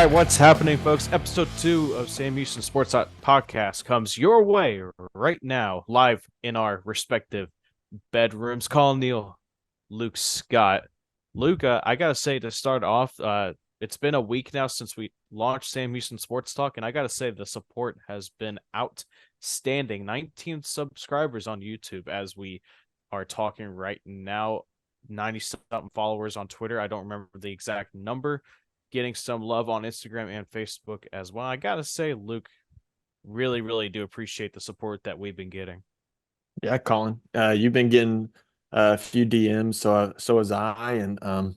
right, what's happening, folks? Episode 2 of Sam Houston Sports Podcast comes your way right now, live in our respective bedrooms. Collin, Neill, Luke, Scott. Luke, I gotta say to start off, it's been a week now since we launched Sam Houston Sports Talk, and I gotta say the support has been outstanding. 19 subscribers on YouTube as we are talking right now. 90 something followers on Twitter. I don't remember the exact number. Getting some love on Instagram and Facebook as well. I gotta say, Luke, really do appreciate the support that we've been getting. Yeah, Colin, you've been getting a few DMs, so has I, and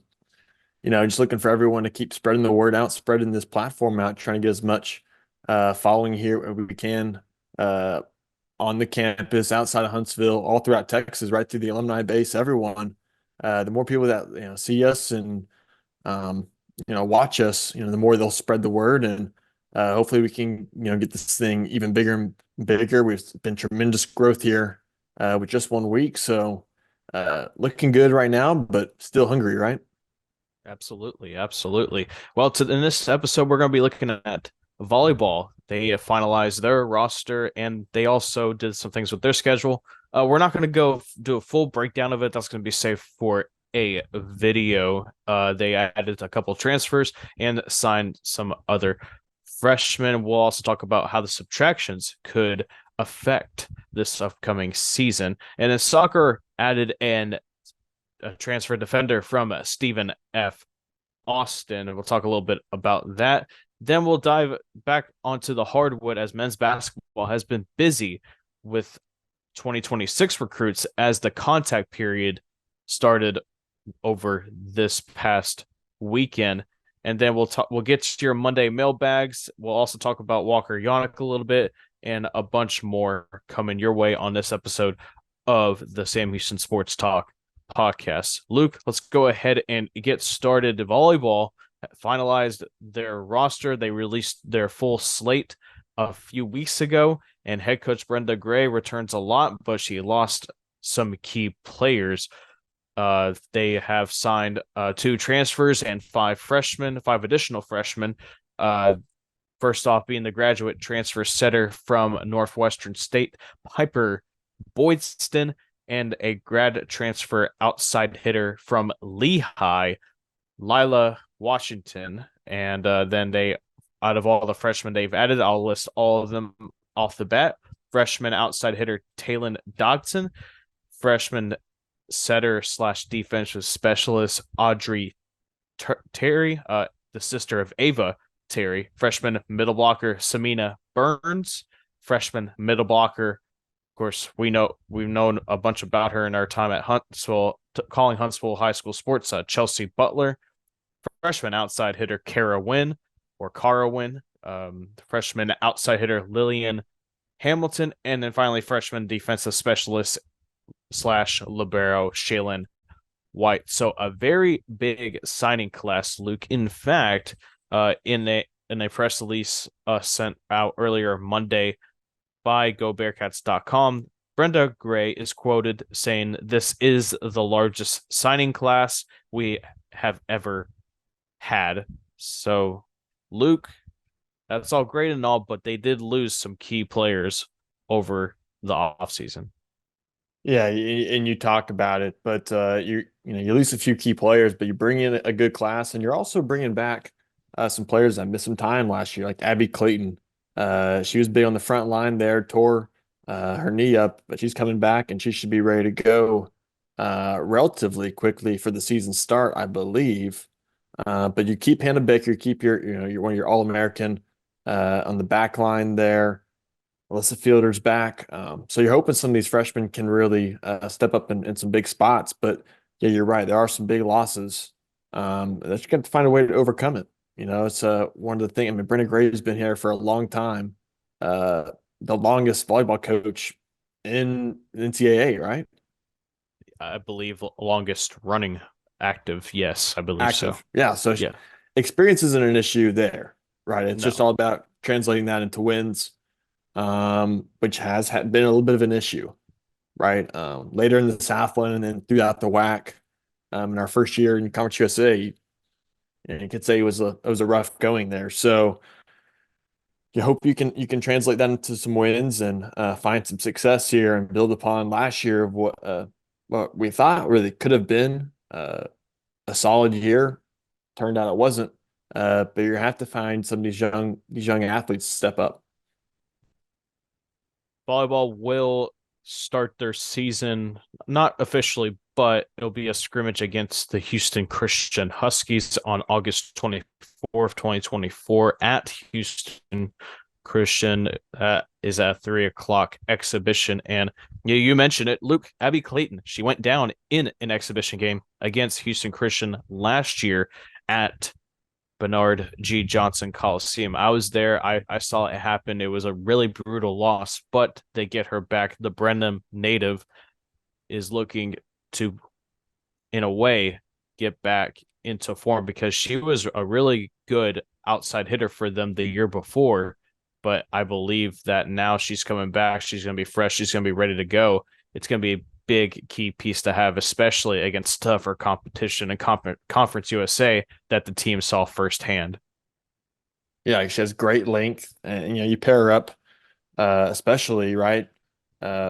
just looking for everyone to keep spreading the word out, spreading this platform out, trying to get as much following here as we can uh, on the campus, outside of Huntsville, all throughout Texas, right through the alumni base. Everyone, the more people that see us and um, watch us, the more they'll spread the word, and hopefully we can get this thing even bigger and bigger. We've been tremendous growth here with just 1 week, so looking good right now, but still hungry, right? Absolutely. Well, in this episode, we're going to be looking at volleyball. They finalized their roster, and they also did some things with their schedule. We're not going to go do a full breakdown of it. That's going to be safe for a video. They added a couple transfers and signed some other freshmen. We'll also talk about how the subtractions could affect this upcoming season. And then soccer added a transfer defender from Stephen F. Austin, and we'll talk a little bit about that. Then we'll dive back onto the hardwood as men's basketball has been busy with 2026 recruits as the contact period started over this past weekend. And then we'll get to your Monday mailbags. We'll also talk about Walker Yannick a little bit and a bunch more coming your way on this episode of the Sam Houston Sports Talk podcast. Luke, let's go ahead and get started. Volleyball finalized their roster. They released their full slate a few weeks ago, and head coach Brenda Gray returns a lot, but she lost some key players. They have signed 2 transfers and 5 additional freshmen. First off, being the graduate transfer setter from Northwestern State, Piper Boydston, and a grad transfer outside hitter from Lehigh, Lila Washington. And then out of all the freshmen they've added, I'll list all of them off the bat. Freshman outside hitter Taylon Dodson, freshman setter / defensive specialist Audrey Terry, the sister of Ava Terry, freshman middle blocker Samina Burns, freshman middle blocker. Of course, we've known a bunch about her in our time at Huntsville, calling Huntsville High School sports. Chelsea Butler, freshman outside hitter Kara Wynn, freshman outside hitter Lillian Hamilton, and then finally freshman defensive specialist / libero Shaylin White. So a very big signing class, Luke. In fact, in a press release sent out earlier Monday by GoBearcats.com, Brenda Gray is quoted saying, "This is the largest signing class we have ever had." So, Luke, that's all great and all, but they did lose some key players over the offseason. Yeah, and you talked about it, but you lose a few key players, but you bring in a good class, and you're also bringing back some players that missed some time last year, like Abby Clayton. She was big on the front line there, tore her knee up, but she's coming back, and she should be ready to go relatively quickly for the season start, I believe. But you keep Hannah Baker, you keep your one of your All-American on the back line there. Alyssa Fielder's back. So you're hoping some of these freshmen can really step up in some big spots. But yeah, you're right. There are some big losses. That you got to find a way to overcome it. It's one of the things. I mean, Brenda Gray has been here for a long time. The longest volleyball coach in NCAA, right? I believe longest running active. Yes, I believe so. Active. Yeah. So Yeah, experience isn't an issue there, right? It's just no. all about translating that into wins, which has been a little bit of an issue, right? Later in the Southland and then throughout the WAC. In our first year in Conference USA, And you could say it was a rough going there. So you hope you can translate that into some wins and find some success here and build upon last year of what we thought really could have been a solid year. Turned out it wasn't. But you have to find some of these young athletes to step up. Volleyball will start their season, not officially, but it'll be a scrimmage against the Houston Christian Huskies on August 24th, 2024 at Houston Christian. Is a 3 o'clock exhibition. And you mentioned it, Luke, Abby Clayton, she went down in an exhibition game against Houston Christian last year at Bernard G. Johnson Coliseum. I was there. I saw it happen. It was a really brutal loss, but they get her back. The Brenham native is looking to, in a way, get back into form because she was a really good outside hitter for them the year before. But I believe that now she's coming back. She's going to be fresh. She's going to be ready to go. It's going to be a big key piece to have, especially against tougher competition and Conference USA that the team saw firsthand. Yeah, she has great length, and you pair her up, especially right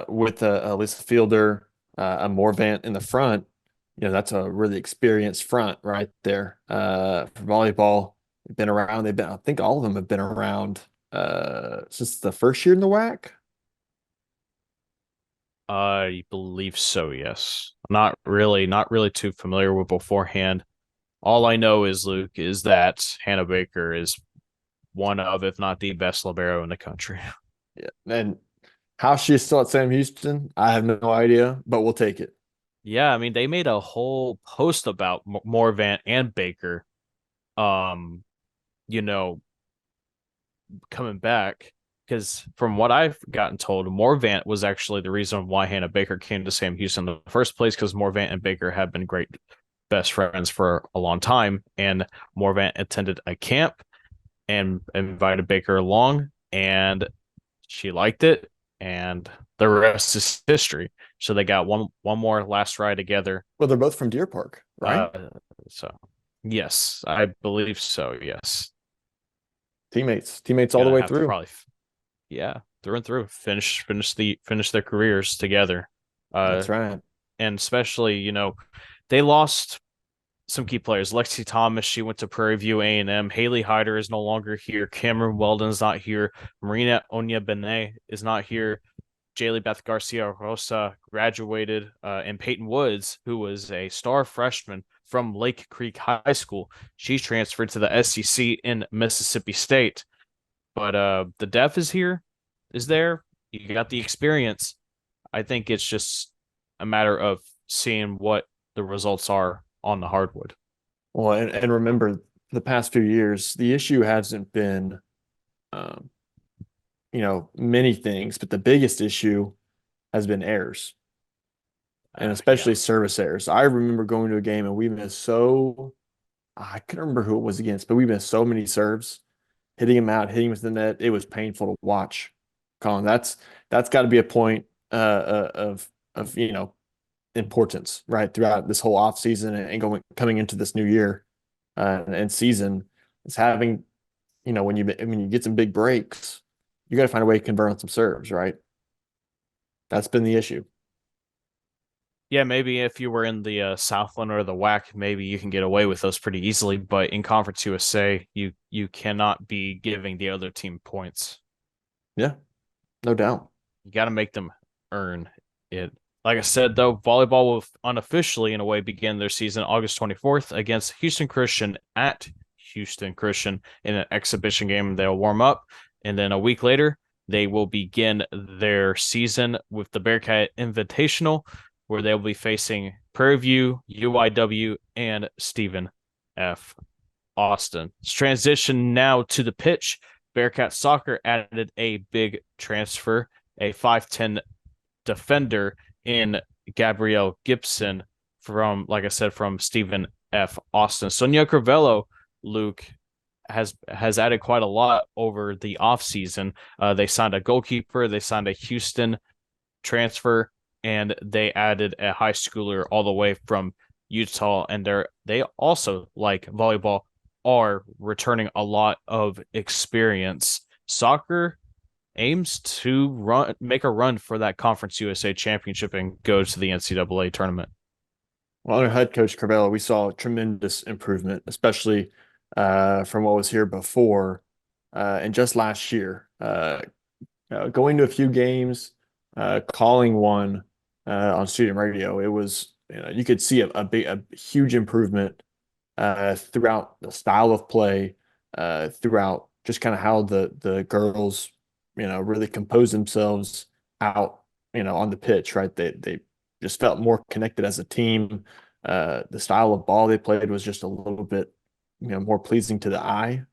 with a Lisa Fielder, a Morvant in the front. That's a really experienced front right there. For volleyball, they've been around. I think all of them have been around since the first year in the WAC. I believe so, yes. Not really too familiar with beforehand. All I know is, Luke, is that Hannah Baker is one of, if not the best libero in the country. Yeah, and how she's still at Sam Houston, I have no idea, but we'll take it. Yeah, I mean, they made a whole post about Morvant and Baker, um, you know, coming back. Because from what I've gotten told, Morvant was actually the reason why Hannah Baker came to Sam Houston in the first place, because Morvant and Baker have been great best friends for a long time. And Morvant attended a camp and invited Baker along, and she liked it, and the rest is history. So they got one more last ride together. Well, they're both from Deer Park, right? Uh, so yes, I believe so. Yes, Teammates all the gonna way have to through. probably, yeah, through and through, finish their careers together. Uh, That's right. and especially they lost some key players. Lexi Thomas, she went to Prairie View A&M. Haley Hyder is no longer here. Cameron Weldon's not here. Marina Onya Benet is not here. Jaylee Beth Garcia Rosa graduated, and Peyton Woods, who was a star freshman from Lake Creek High School, she transferred to the SEC in Mississippi State. But the depth is there. You got the experience. I think it's just a matter of seeing what the results are on the hardwood. Well, and remember, the past few years, the issue hasn't been, um, many things, but the biggest issue has been errors, and Yeah. especially service errors. I remember going to a game and we missed I can't remember who it was against, but we missed so many serves, hitting them out, hitting with the net. It was painful to watch. Collin, that's got to be a point of importance, right, throughout this whole off season and coming into this new year and season is having, when you get some big breaks, you got to find a way to convert on some serves, right? That's been the issue. Yeah, maybe if you were in the Southland or the WAC, maybe you can get away with those pretty easily. But in Conference USA, you cannot be giving the other team points. Yeah, no doubt. You got to make them earn it. Like I said, though, volleyball will unofficially, in a way, begin their season August 24th against Houston Christian at Houston Christian in an exhibition game. They'll warm up, and then a week later, they will begin their season with the Bearcat Invitational, where they'll be facing Prairie View, UIW, and Stephen F. Austin. Let's transition now to the pitch. Bearcat Soccer added a big transfer, a 5'10 defender in Gabrielle Gibson from, like I said, from Stephen F. Austin. Sonia Crivello, Luke, has added quite a lot over the offseason. They signed a goalkeeper, they signed a Houston transfer, and they added a high schooler all the way from Utah. And they also like volleyball are returning a lot of experience. Soccer aims to make a run for that Conference USA championship and go to the NCAA tournament. Well, under head coach Carvello, we saw tremendous improvement, especially from what was here before and just last year. Going to a few games, calling one on student radio, it was you could see a huge improvement throughout the style of play, throughout just kind of how the girls really compose themselves out on the pitch, right? They just felt more connected as a team. The style of ball they played was just a little bit more pleasing to the eye,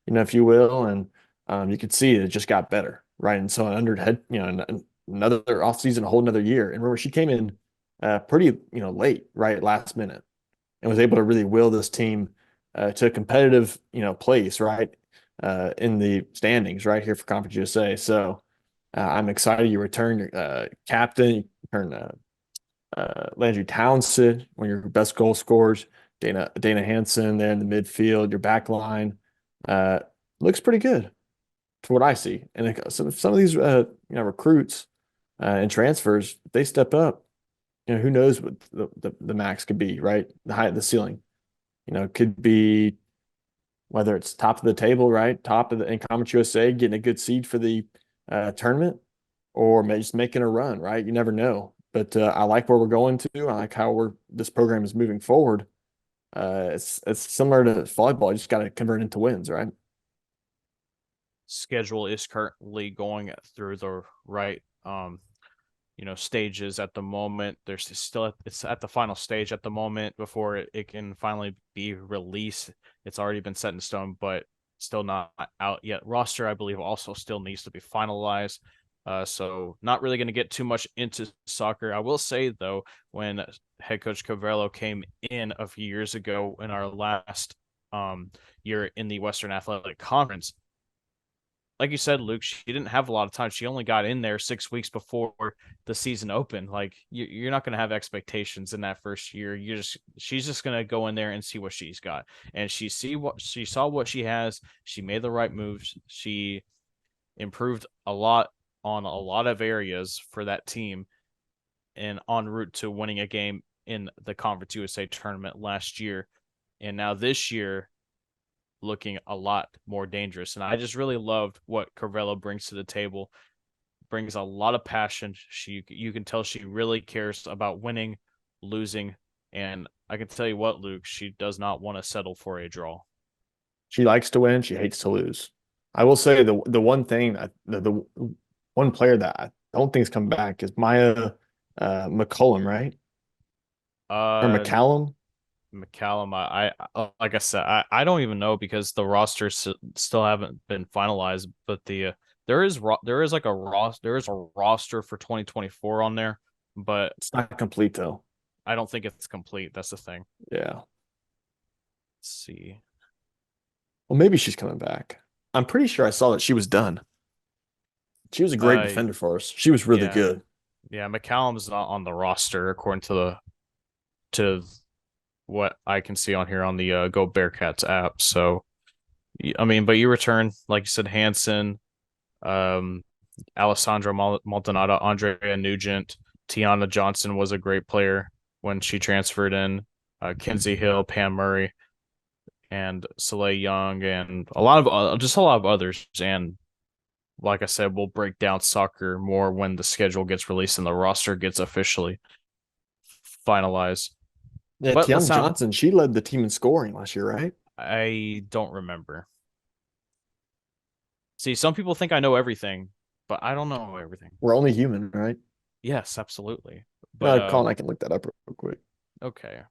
if you will, and you could see it just got better, right? And so under head, another offseason, a whole another year. And remember, she came in pretty late, right, last minute, and was able to really will this team to a competitive place, right, in the standings right here for Conference USA. So I'm excited you return your captain, you return Landry Townsend, one of your best goal scorers, Dana Hansen there in the midfield, your back line looks pretty good for what I see. And some of these recruits and transfers, if they step up, who knows what the max could be, right? The height of the ceiling, could be whether it's top of the table, right? Top of the in Conference USA, getting a good seed for the tournament, or maybe just making a run, right? You never know. But I like where we're going to. I like how this program is moving forward. It's similar to volleyball. You just got to convert into wins, right? Schedule is currently going through the right stages at the moment. It's at the final stage at the moment before it can finally be released. It's already been set in stone, but still not out yet. Roster, I believe, also still needs to be finalized. So not really going to get too much into soccer. I will say though, when head coach Cavallo came in a few years ago in our last year in the Western Athletic Conference, like you said, Luke, she didn't have a lot of time. She only got in there 6 weeks before the season opened. Like you're not going to have expectations in that first year. She's just going to go in there and see what she's got. And she saw what she has. She made the right moves. She improved a lot on a lot of areas for that team and en route to winning a game in the Conference USA tournament last year. And now this year, looking a lot more dangerous. And I just really loved what Carvello brings to the table. Brings a lot of passion. You can tell she really cares about winning, losing, and I can tell you what, Luke, she does not want to settle for a draw. She likes to win. She hates to lose. I will say the one thing the one player that I don't think is coming back is Maya McCullum, right? Or Uh, McCallum. McCallum, like I said, I don't even know because the rosters still haven't been finalized. But there is a roster for 2024 on there, but It's not complete though. I don't think it's complete. That's the thing. Yeah. Let's see. Well, maybe she's coming back. I'm pretty sure I saw that she was done. She was a great Uh, defender for us. She was really yeah, good. yeah. McCallum's not on the roster according to what I can see on here on the Go Bearcats app. So, I mean, but you return, like you said, Hanson, um, Alessandra Maldonado, Andrea Nugent, Tiana Johnson was a great player when she transferred in. Kinsey Hill, Pam Murray, and Soleil Young, and a lot of others. And like I said, we'll break down soccer more when the schedule gets released and the roster gets officially finalized. Yeah, But Tiana Johnson, she led the team in scoring last year, right? I don't remember. See, some people think I know everything, but I don't know everything. We're only human, right? Yes, absolutely. But Colin, I can look that up real quick. okay.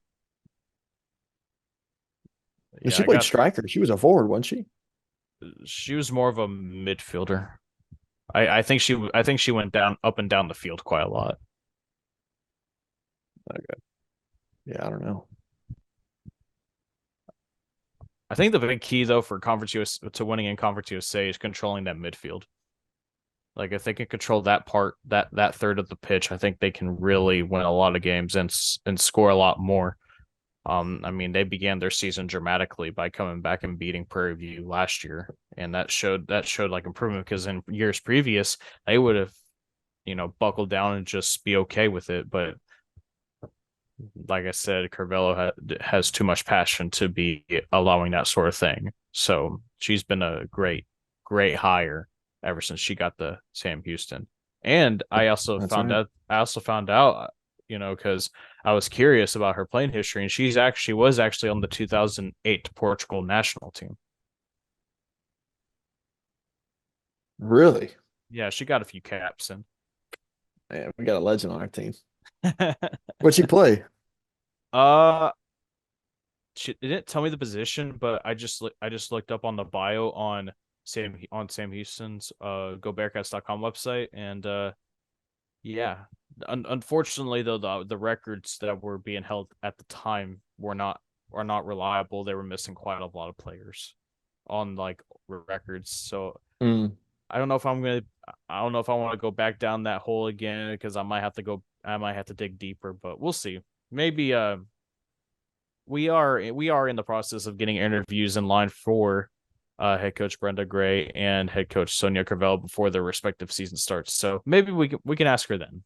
And Yeah, she I played got striker. She was a forward, wasn't she? she was more of a midfielder. I think she went down up and down the field quite a lot. Okay. Yeah, I don't know. I think the big key though for Conference US to winning in Conference USA is controlling that midfield. Like if they can control that part, that third of the pitch, I think they can really win a lot of games and score a lot more. I mean, they began their season dramatically by coming back and beating Prairie View last year, and that showed like improvement because in years previous they would have buckled down and just be okay with it. But like I said, has too much passion to be allowing that sort of thing. So she's been a great hire ever since she got the Sam Houston. And That's right. I also found out, because I was curious about her playing history, and she's actually was actually on the 2008 Portugal national team. Really? Yeah, she got a few caps in. Man, we got a legend on our team. What'd she play? uh, she didn't tell me the position, but I just looked up on the bio on Sam Houston's go bearcats.com website, and yeah. Unfortunately though, the records that were being held at the time were not reliable. They were missing quite a lot of players on like records. So Mm. I don't know if I don't know if I want to go back down that hole again because I might have to dig deeper, but we'll see. Maybe we are in the process of getting interviews in line for head coach Brenda Gray and head coach Sonia Carvel before their respective season starts. So maybe we can ask her then.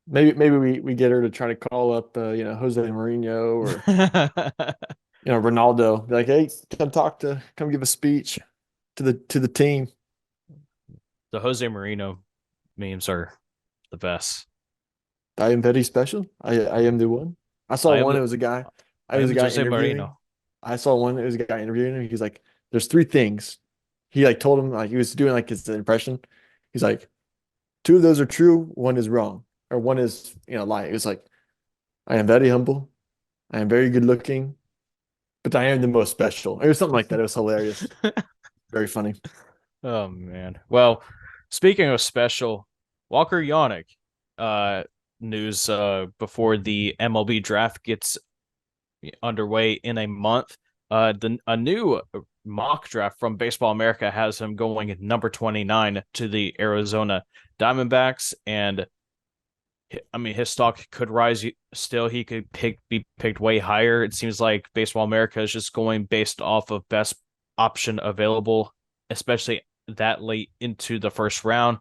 Maybe we get her to try to call up Jose Mourinho or The Ronaldo. Be like, hey, come give a speech to the team. Jose Marino memes are the best. I am very special. I am the one. I saw I am one. the It was a guy. I I was am a the guy Jose interviewing. Marino. I saw one. It was a guy interviewing him. He's like, "There's three things." He like told him like he was doing like his impression. He's like, two of those are true. One is wrong, or one is lie. It was like, I am very humble. I am very good looking, but I am the most special. It was something like that. It was hilarious. Very funny. Oh man. Well, speaking of special, Walker Yonick, uh news before the MLB draft gets underway in a month. The a new mock draft from Baseball America has him going number 29 to the Arizona Diamondbacks, and I mean his stock could rise still. He could be picked way higher. It seems like Baseball America is just going based off of best option available, especially that late into the first round.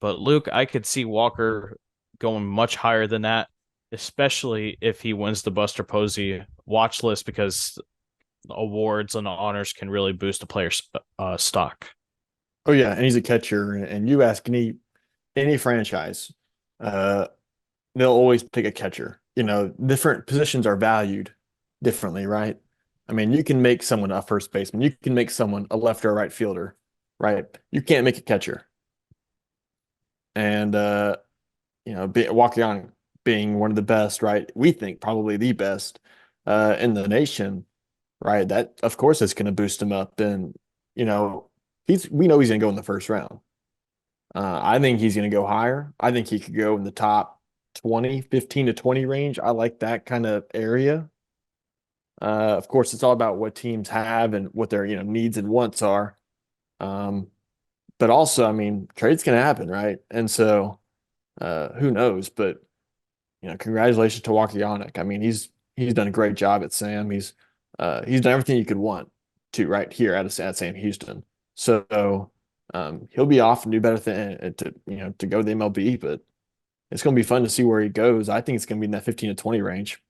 But Luke, I could see Walker going much higher than that, especially if he wins the Buster Posey watch list, because awards and honors can really boost a player's stock. Oh yeah, and he's a catcher. And you ask any franchise, uh, they'll always pick a catcher. Different positions are valued differently, right? I mean, you can make someone a first baseman, you can make someone a left or a right fielder, right? You can't make a catcher. And Walker Young being one of the best, right? We think probably the best in the nation, right? That of course is going to boost him up, and you know we know he's going to go in the first round. I think he's going to go higher. I think he could go in the top 20, 15 to 20 range. I like that kind of area. Of course, it's all about what teams have and what their needs and wants are. Um, but also, I mean, trades can happen, right? And so, who knows? But congratulations to Walker Yannick. I mean, he's done a great job at Sam. He's done everything you could want to right here at Sam Houston. So he'll be off and do better to go to the MLB, but it's going to be fun to see where he goes. I think it's going to be in that 15 to 20 range.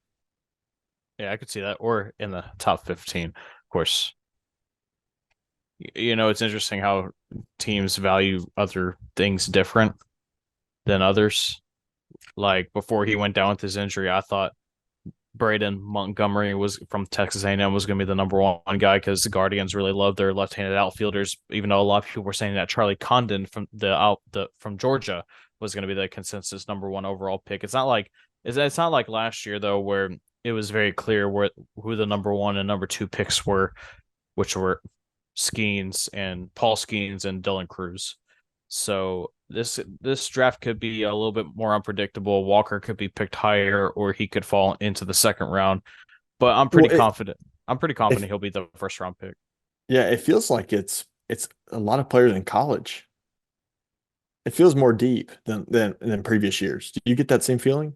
Yeah, I could see that, or in the top 15. Of course, it's interesting how teams value other things different than others. Like before he went down with his injury, I thought Braden Montgomery was from Texas A&M was going to be the number one guy because the Guardians really love their left-handed outfielders. Even though a lot of people were saying that Charlie Condon from Georgia was going to be the consensus number one overall pick. It's not like last year though, where it was very clear who the number one and number two picks were, which were Paul Skeens and Dylan Cruz. So this draft could be a little bit more unpredictable. Walker could be picked higher, or he could fall into the second round. But I'm Well, pretty confident. I'm pretty confident if he'll be the first round pick. yeah, it feels like it's a lot of players in college. It feels more deep than previous years. Do you get that same feeling?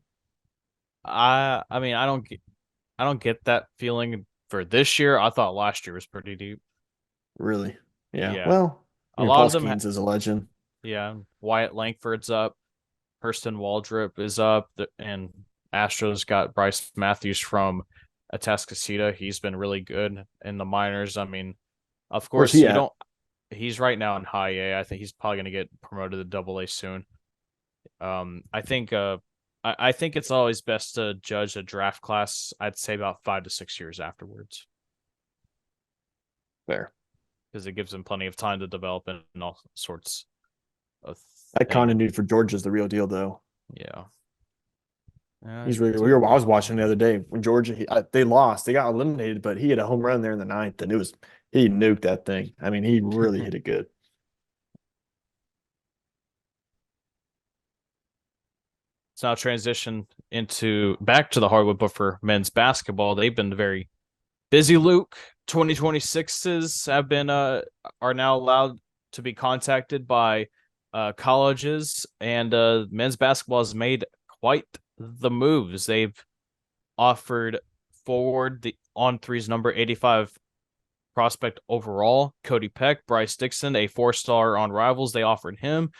I mean, I don't get that feeling for this year. I thought last year was pretty deep. Really. Yeah. Yeah. Well, A lot Paul of them, Skeens is a legend. yeah. Wyatt Langford's up. Hurston Waldrop is up. And Astros got Bryce Matthews from Atascocita. He's been really good in the minors. I mean, of Where's course, he you at? don't. He's right now in high A. I think he's probably going to get promoted to double A soon. I think I think it's always best to judge a draft class, I'd say about 5 to 6 years afterwards, There. because it gives them plenty of time to develop and all sorts of That things. continuity for Georgia's the real deal, though. Yeah. He's really. I was watching the other day when Georgia they lost. They got eliminated, but he had a home run there in the ninth, and he nuked that thing. I mean, he really hit it good. It's now transition into back to the hardwood, but for men's basketball, they've been very busy. Luke, 2026s have been are now allowed to be contacted by colleges, and men's basketball has made quite the moves. They've offered forward the on threes number 85 prospect overall, Cody Peck, Bryce Dixon, a 4-star on Rivals. They offered him.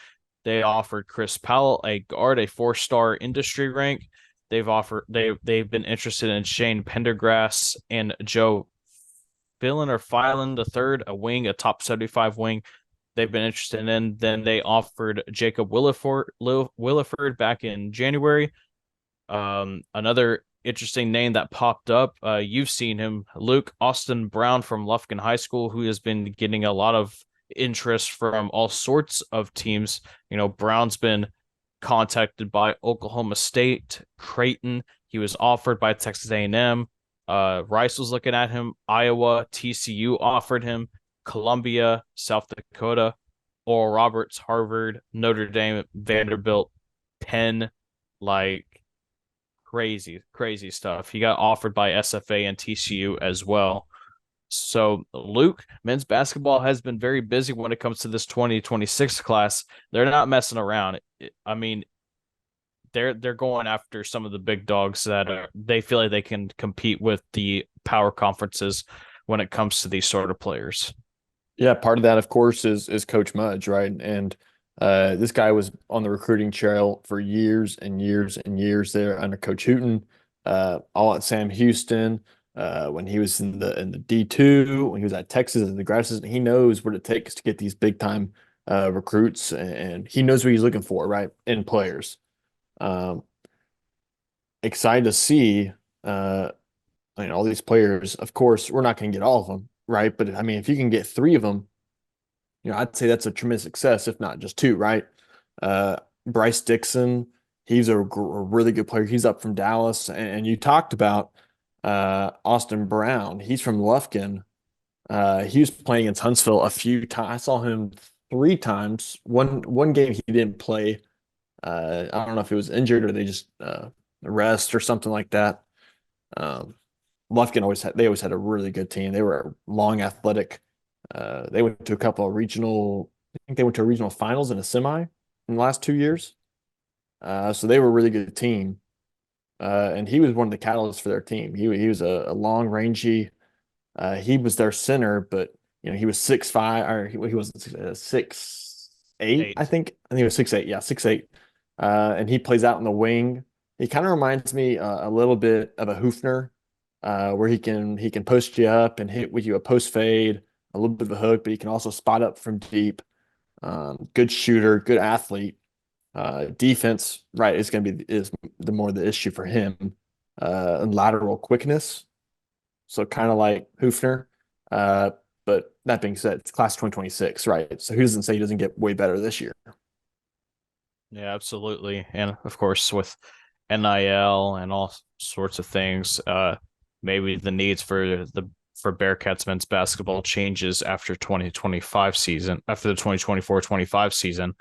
They offered Chris Powell, a guard, a 4-star industry rank. They've been interested in Shane Pendergrass and Joe Phelan the third, a wing, a top 75 wing. They've been interested in. Then they offered Jacob Williford back in January. Another interesting name that popped up. You've seen him, Luke Austin Brown from Lufkin High School, who has been getting a lot of interest from all sorts of teams. Brown's been contacted by Oklahoma State, Creighton. He was offered by Texas A&M. Rice was looking at him. Iowa, TCU offered him. Columbia, South Dakota, Oral Roberts, Harvard, Notre Dame, Vanderbilt, Penn, like crazy stuff. He got offered by SFA and TCU as well. So, Luke, men's basketball has been very busy when it comes to this 2026 class. They're not messing around. I mean, they're going after some of the big dogs that they feel like they can compete with the power conferences when it comes to these sort of players. Yeah, part of that, of course, is Coach Mudge, right? And this guy was on the recruiting trail for years and years and years there under Coach Hooten, all at Sam Houston, when he was in the D2, when he was at Texas as the grad assistant. He knows what it takes to get these big time recruits, and he knows what he's looking for, right, in players. Um, Excited to see all these players. Of course, we're not going to get all of them, right? But I mean, if you can get three of them, I'd say that's a tremendous success, if not just two, right? Uh, Bryce Dixon, he's a really good player. He's up from Dallas, and you talked about Austin Brown. He's from Lufkin. He was playing against Huntsville a few times. I saw him three times. One game he didn't play. I don't know if he was injured or they just rest or something like that. Um, Lufkin always had a really good team. They were long, athletic. They went to a couple of regional. I think they went to a regional finals and a semi in the last 2 years. So they were a really good team. And he was one of the catalysts for their team. He was a long rangy. He was their center, but he was 6'5", or he wasn't 6'8". I Eight. think he was 6'8". Yeah, 6'8". And he plays out in the wing. He kind of reminds me a little bit of a Hoofner, where he can post you up and hit with you a post fade, a little bit of a hook, but he can also spot up from deep. Good shooter, good athlete. Defense, right, is the more the issue for him. And lateral quickness, so kind of like Hoofner. Uh, but that being said, it's class 2026, right? So who doesn't say he doesn't get way better this year? Yeah, absolutely. And of course, with NIL and all sorts of things, maybe the needs for Bearcats men's basketball changes after the 2024-25 season.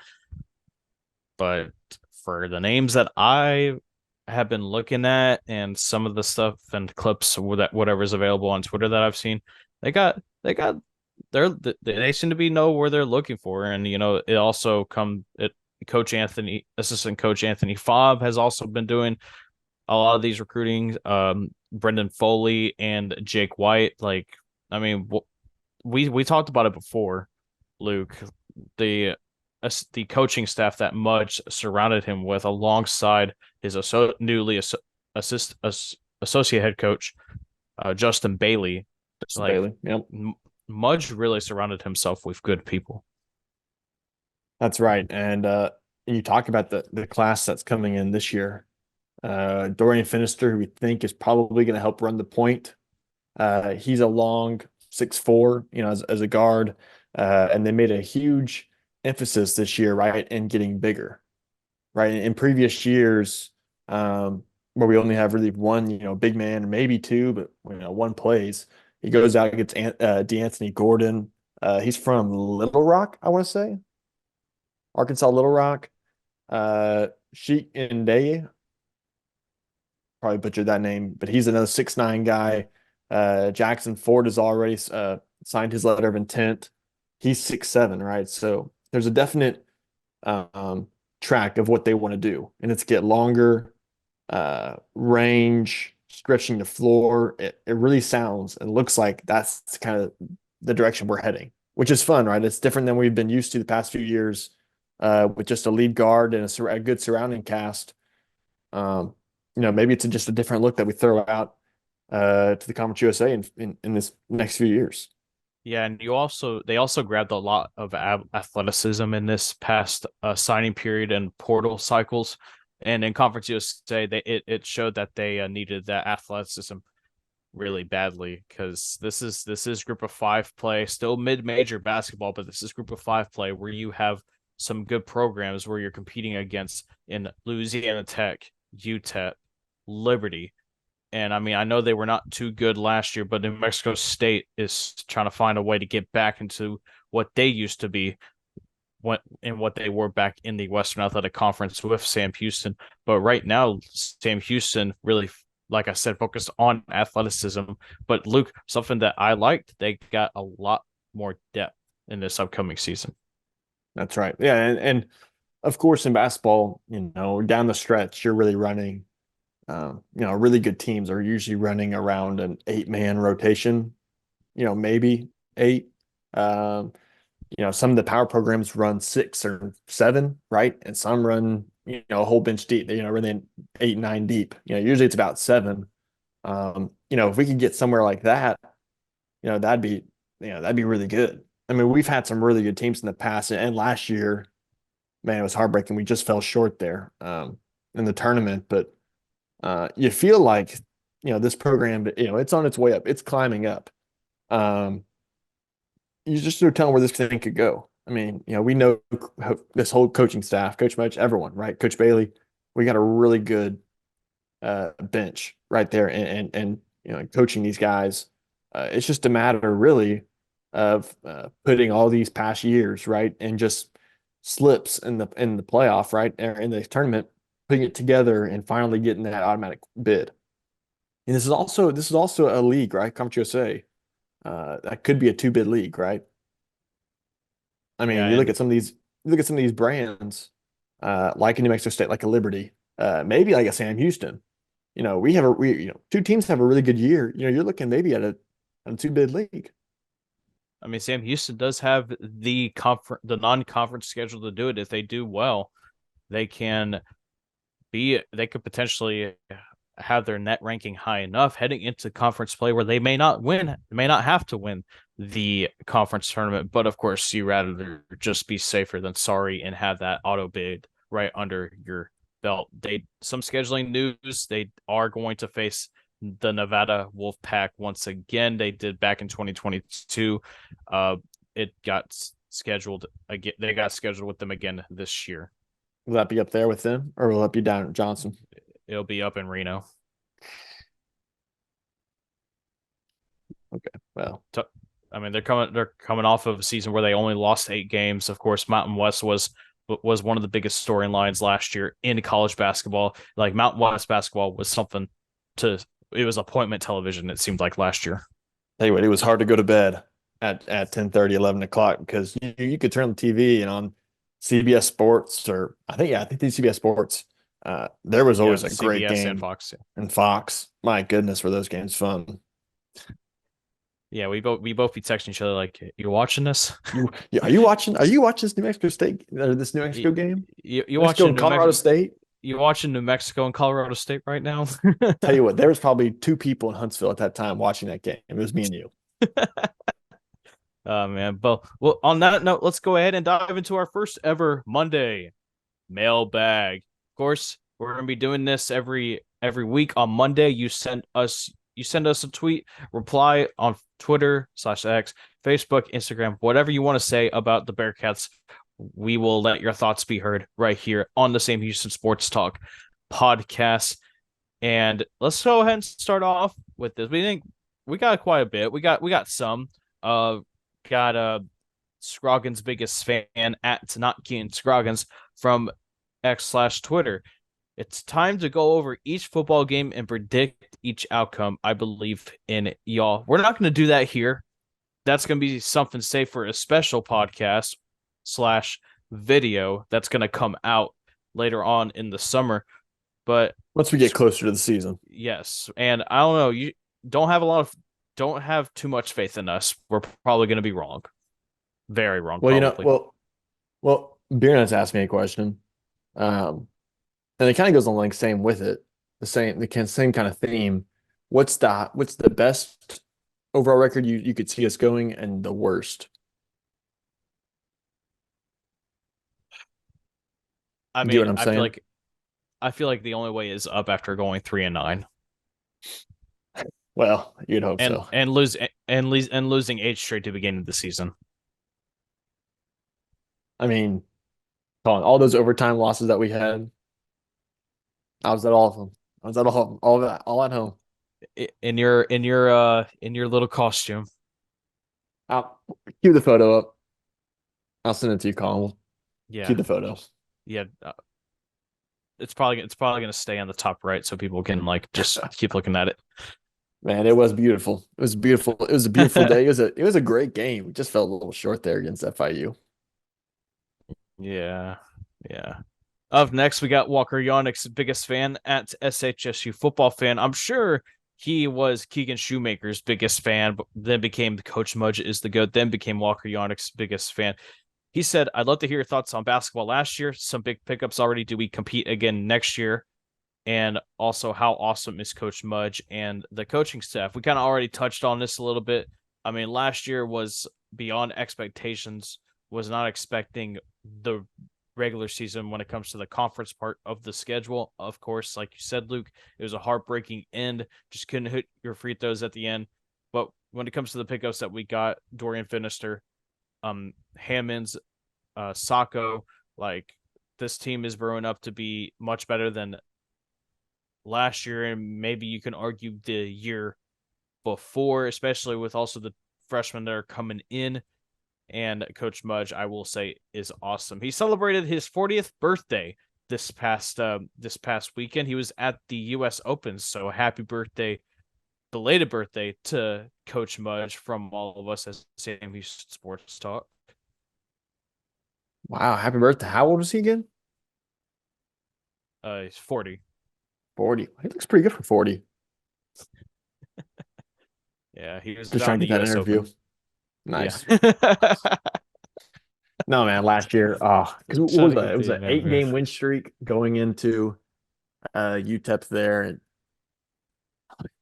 But for the names that I have been looking at and some of the stuff and clips that whatever's available on Twitter that I've seen, they seem to be know where they're looking for. And it also assistant coach Anthony Fobb has also been doing a lot of these recruiting, Brendan Foley and Jake White. Like, I mean, we talked about it before, Luke. The the coaching staff that Mudge surrounded him with, alongside his newly associate head coach, Justin Bailey. Justin Like, Bailey. Yep. Mudge really surrounded himself with good people. That's right. And you talk about the class that's coming in this year. Dorian Finister, who we think is probably going to help run the point. He's a long 6'4", as a guard. And they made a huge emphasis this year, right, in getting bigger, right? In previous years, where we only have really one, big man, or maybe two, but one plays. He goes out and gets DeAnthony Gordon. He's from Little Rock, I want to say, Arkansas Little Rock. Sheik Ndeye, probably butchered that name, but he's another 6'9" guy. Jackson Ford has already signed his letter of intent. He's 6'7", right? So there's a definite track of what they want to do, and it's get longer, range, stretching the floor. It really sounds and looks like that's kind of the direction we're heading, which is fun, right? It's different than we've been used to the past few years, with just a lead guard and a good surrounding cast. Maybe it's just a different look that we throw out to the Conference USA in this next few years. Yeah, and they also grabbed a lot of athleticism in this past signing period and portal cycles, and in Conference USA, it showed that they needed that athleticism really badly, because this is Group of Five play, still mid-major basketball, but this is Group of Five play where you have some good programs where you're competing against in Louisiana Tech, UTEP, Liberty. And I mean, I know they were not too good last year, but New Mexico State is trying to find a way to get back into what they used to be, what they were back in the Western Athletic Conference with Sam Houston. But right now, Sam Houston really, like I said, focused on athleticism. But Luke, something that I liked, they got a lot more depth in this upcoming season. That's right. Yeah, and of course in basketball, down the stretch, you're really running. Really good teams are usually running around an 8-man rotation. Maybe 8. Some of the power programs run 6 or 7, right? And some run, a whole bench deep. Really 8, 9 deep. Usually it's about 7. If we could get somewhere like that, that'd be really good. I mean, we've had some really good teams in the past, and last year, man, it was heartbreaking. We just fell short there in the tournament, but you feel like this program, it's on its way up, it's climbing up. You just no telling where this thing could go. I mean, we know this whole coaching staff, Coach Mudge, everyone, right? Coach Bailey, we got a really good bench right there, and coaching these guys. It's just a matter, really, of putting all these past years, right, and just slips in the playoff, right, or in the tournament, putting it together and finally getting that automatic bid. And this is also a league, right? Conference USA. That could be a 2-bid league, right? I Yeah, mean, and you look at some of these brands, like a New Mexico State, like a Liberty, maybe like a Sam Houston. Two teams have a really good year. You're looking maybe at a 2-bid league. I mean, Sam Houston does have the non-conference schedule to do it. If they do well, they can they could potentially have their net ranking high enough heading into conference play where they may not have to win the conference tournament. But of course, you rather just be safer than sorry and have that auto bid right under your belt. Some scheduling news, they are going to face the Nevada Wolfpack once again. They did back in 2022. It got scheduled again. They got scheduled with them again this year. Will that be up there with them, or will that be down at Johnson? It'll be up in Reno. Okay, well, I mean, they're coming off of a season where they only lost 8 games. Of course, Mountain West was one of the biggest storylines last year in college basketball. Like, Mountain West basketball was something it was appointment television, it seemed like, last year. tell you what, it was hard to go to bed at 10:30, 11 o'clock, because you could turn on the TV and on CBS Sports, or I think the CBS Sports, There was Yeah, always a great CBS and game. Fox. And Fox, my goodness, were those games fun. Yeah, we both be texting each other like, "You watching this? Yeah, are you watching? Are you watching this New Mexico State or this New You, Mexico game? you New Mexico watching and New Colorado Mexico? State. You watching New Mexico and Colorado State right now?" Tell you what, there was probably two people in Huntsville at that time watching that game. It was me and you. Oh man, but well, on that note, let's go ahead and dive into our first ever Monday mailbag. Of course, we're gonna be doing this every week on Monday. You send us a tweet, reply on Twitter/X, Facebook, Instagram, whatever you want to say about the Bearcats. We will let your thoughts be heard right here on the Same Houston Sports Talk podcast. And let's go ahead and start off with this. We think we got quite a bit. We got some. Got Scroggins' biggest fan at not Keen Scroggins from X/Twitter. It's time to go over each football game and predict each outcome. I believe in y'all. We're not going to do that here. That's going to be something safe for a special podcast/video that's going to come out later on in the summer. But Once we get closer to the season. yes, and I don't know. You don't have too much faith in us. We're probably going to be wrong, very wrong, Well, probably. Beer Nuts asked me a question. And it kind of goes on like same with it, the same kind of theme. What's the best overall record you could see us going and the worst? I You get what mean, I'm saying? I feel like the only way is up after going 3-9 Well, you'd hope and so. and lose and losing 8 straight to the beginning of the season. I mean, Colin, all those overtime losses that we had, I was at all of them. I was at all of them, all of that, all at home. In your little costume. I'll cue the photo up. I'll send it to you, Colin. We'll cue Yeah, the photo. yeah. It's probably gonna stay on the top right so people can like just keep looking at it. Man, it was beautiful. It was beautiful. It was a beautiful day. It was a great game. We just fell a little short there against FIU. Yeah, yeah. Up next, we got Walker Yannick's biggest fan at SHSU football fan. I'm sure he was Keegan Shoemaker's biggest fan, but then became Coach Mudge is the GOAT, then became Walker Yannick's biggest fan. He said, I'd love to hear your thoughts on basketball last year. Some big pickups already. Do we compete again next year? And also, how awesome is Coach Mudge and the coaching staff? We kind of already touched on this a little bit. I mean, last year was beyond expectations, was not expecting the regular season when it comes to the conference part of the schedule. Of course, like you said, Luke, it was a heartbreaking end. Just couldn't hit your free throws at the end. But when it comes to the pickups that we got, Dorian Finister, Hammonds, Sacco, like this team is growing up to be much better than last year, and maybe you can argue the year before, especially with also the freshmen that are coming in. And Coach Mudge, I will say, is awesome. He celebrated his 40th birthday this past weekend. He was at the U.S. Open, so happy birthday, belated birthday to Coach Mudge from all of us as Sam Houston Sports Talk. Wow, happy birthday. How old is he again? He's 40. 40. He looks pretty good for 40. Yeah, he was Just down trying to the get that U.S. interview. Open. Nice. Yeah. No, man, last year, because what Trying was to that? get It was the an interview. 8 game win streak going into UTEP there. And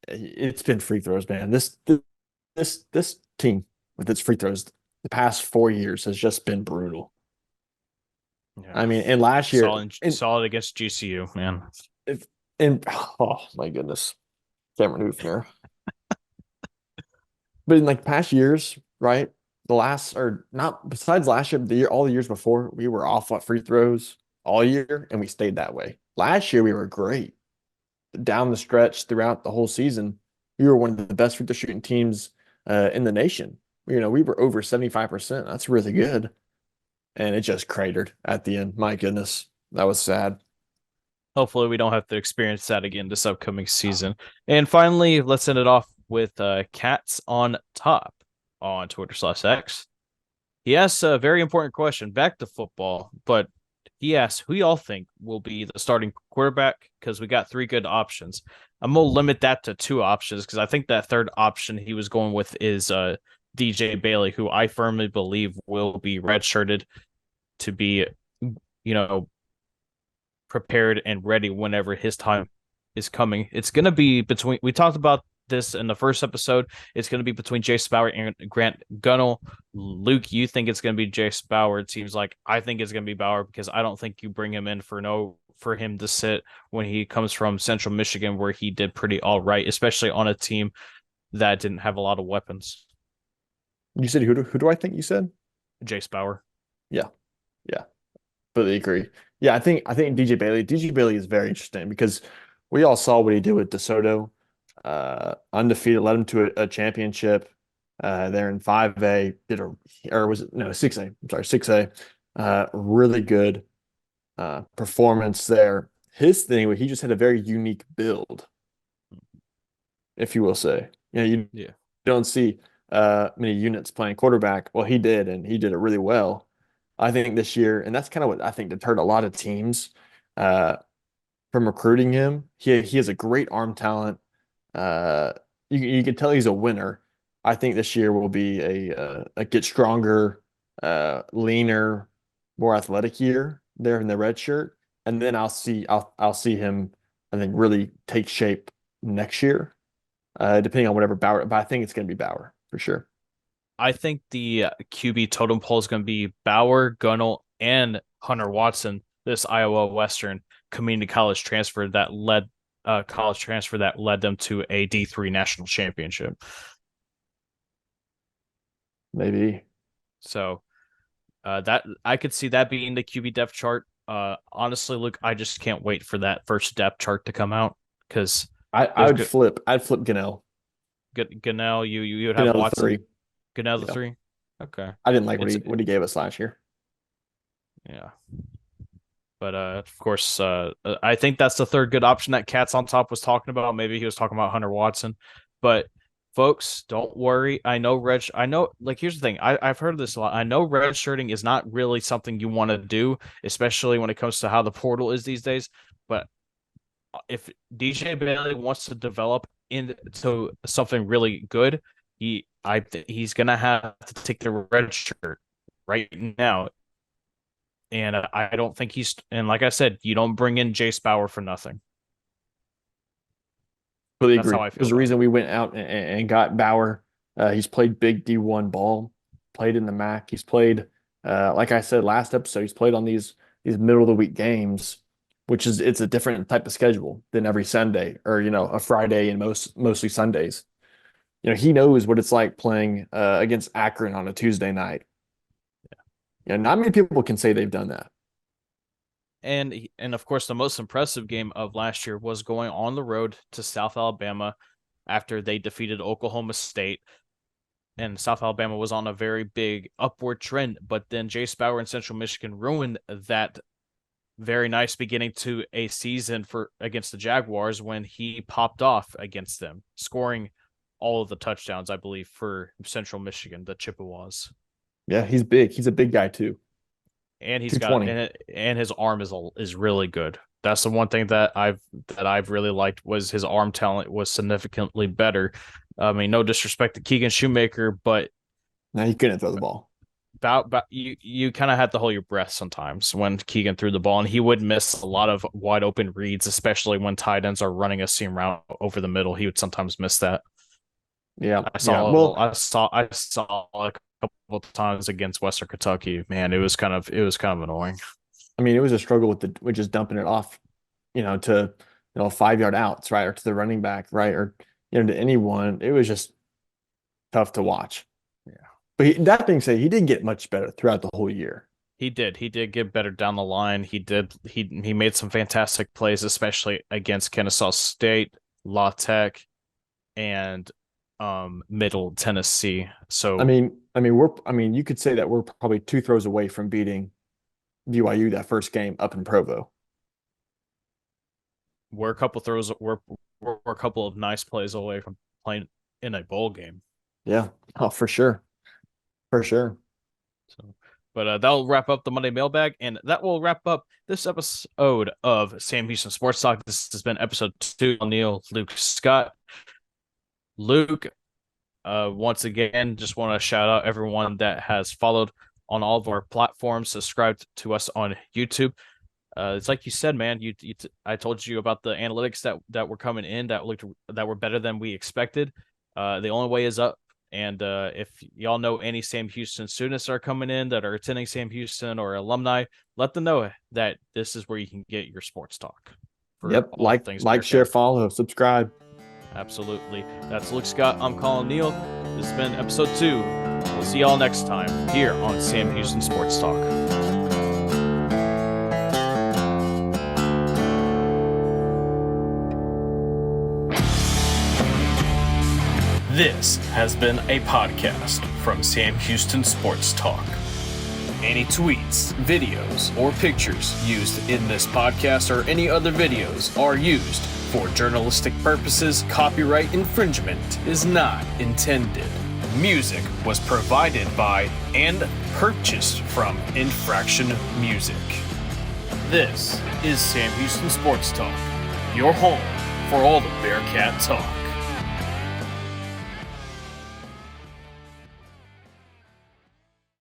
it's been free throws, man. This team with its free throws the past 4 years has just been brutal. Yeah. I mean, and last year, Solid against GCU, man. if and oh my goodness, Cameron Hoofner. But in like past years, right? The last or not besides last year, all the years before, we were off at free throws all year, and we stayed that way. Last year we were great down the stretch throughout the whole season. We were one of the best free throw shooting teams in the nation. We were over 75%. That's really good. And it just cratered at the end. My goodness, that was sad. Hopefully, we don't have to experience that again this upcoming season. And finally, let's end it off with Cats on Top on Twitter/X. He asks a very important question back to football, but He asked, "Who y'all think will be the starting quarterback?" Because we got three good options. I'm gonna limit that to two options because I think that third option he was going with is DJ Bailey, who I firmly believe will be redshirted to be, you know, prepared and ready whenever his time is coming. It's gonna be between. We talked about this in the first episode. It's gonna be between Jace Bauer and Grant Gunnell. Luke, you think it's gonna be Jace Bauer? It seems like I think it's gonna be Bauer because I don't think you bring him in for him to sit when he comes from Central Michigan, where he did pretty all right, especially on a team that didn't have a lot of weapons. You said who do I think you said? Jace Bauer. Yeah, yeah, completely agree. Yeah, I think DJ Bailey is very interesting because we all saw what he did with DeSoto, undefeated, led him to a championship. There in 5A, did a or was it no 6A? I'm sorry, 6A. Really good performance there. His thing, he just had a very unique build, if you will say. You Yeah. don't see many units playing quarterback. Well, he did, and he did it really well. I think this year, and that's kind of what I think deterred a lot of teams uh, from recruiting him. He has a great arm talent. Uh, you can tell he's a winner. I think this year will be a get stronger, leaner, more athletic year there in the red shirt, and then I'll see him. I think really take shape next year, depending on whatever Bauer. But I think it's going to be Bauer for sure. I think the QB totem pole is going to be Bauer, Gunnell, and Hunter Watson. This Iowa Western community college transfer that led them to a D3 national championship. Maybe. So that I could see that being the QB depth chart. Honestly, Luke, I just can't wait for that first depth chart to come out because I there's would good flip. I'd flip Ganell. Gunnell. You would have Ganell the Watson, three. Gunnell the Yeah. three. Okay, I didn't like what it's he gave us last year. yeah. But of course, I think that's the third good option that Cats on Top was talking about. Maybe he was talking about Hunter Watson. But folks, don't worry. I know, like, here's the thing. I've heard this a lot. I know red shirting is not really something you want to do, especially when it comes to how the portal is these days. But if DJ Bailey wants to develop into something really good, he's gonna have to take the red shirt right now, and I don't think and like I said, you don't bring in Jace Bauer for nothing. Completely That's agree. how I feel There's a about it. reason we went out and got Bauer. He's played big D1 ball, played in the MAC. He's played, like I said last episode, he's played on these middle of the week games, which is it's a different type of schedule than every Sunday or a Friday and mostly Sundays. He knows what it's like playing against Akron on a Tuesday night. Not many people can say they've done that. And of course, the most impressive game of last year was going on the road to South Alabama after they defeated Oklahoma State. And South Alabama was on a very big upward trend, but then Jace Bauer in Central Michigan ruined that very nice beginning to a season for against the Jaguars when he popped off against them, scoring all of the touchdowns, I believe, for Central Michigan, the Chippewas. Yeah, he's big. He's a big guy too. And he's got 220. and his arm is really good. That's the one thing that I've really liked was his arm talent was significantly better. I mean, no disrespect to Keegan Shoemaker, but Now he couldn't throw the ball. about you kind of had to hold your breath sometimes when Keegan threw the ball, and he would miss a lot of wide open reads, especially when tight ends are running a seam route over the middle. He would sometimes miss that. Yeah, I yeah. saw Well, I saw a couple of times against Western Kentucky. Man, it was kind of annoying. I mean, it was a struggle with just dumping it off, to 5 yard outs, right, or to the running back, right, or to anyone. It was just tough to watch. Yeah. But that being said, he did get much better throughout the whole year. He did. He did get better down the line. He did. He made some fantastic plays, especially against Kennesaw State, La Tech, and Middle Tennessee. So You could say that we're probably two throws away from beating BYU that first game up in Provo. we're a couple throws. We're a couple of nice plays away from playing in a bowl game. Yeah, oh, for sure, for sure. So, But that'll wrap up the Monday Mailbag, and that will wrap up this episode of Sam Houston Sports Talk. This has been episode 2. Neill, Luke, Scott. Luke, once again, just want to shout out everyone that has followed on all of our platforms, subscribed to us on YouTube. It's like you said, man. I told you about the analytics that were coming in that were better than we expected. The only way is up. And if y'all know any Sam Houston students that are coming in that are attending Sam Houston or alumni, let them know that this is where you can get your sports talk. Yep. Like, share, follow, subscribe. Absolutely. That's Luke Scott. I'm Collin Neill. This has been episode 2. We'll see y'all next time here on Sam Houston Sports Talk. This has been a podcast from Sam Houston Sports Talk. Any tweets, videos, or pictures used in this podcast or any other videos are used for journalistic purposes. Copyright infringement is not intended. Music was provided by and purchased from Infraction Music. This is Sam Houston Sports Talk, your home for all the Bearcat talk.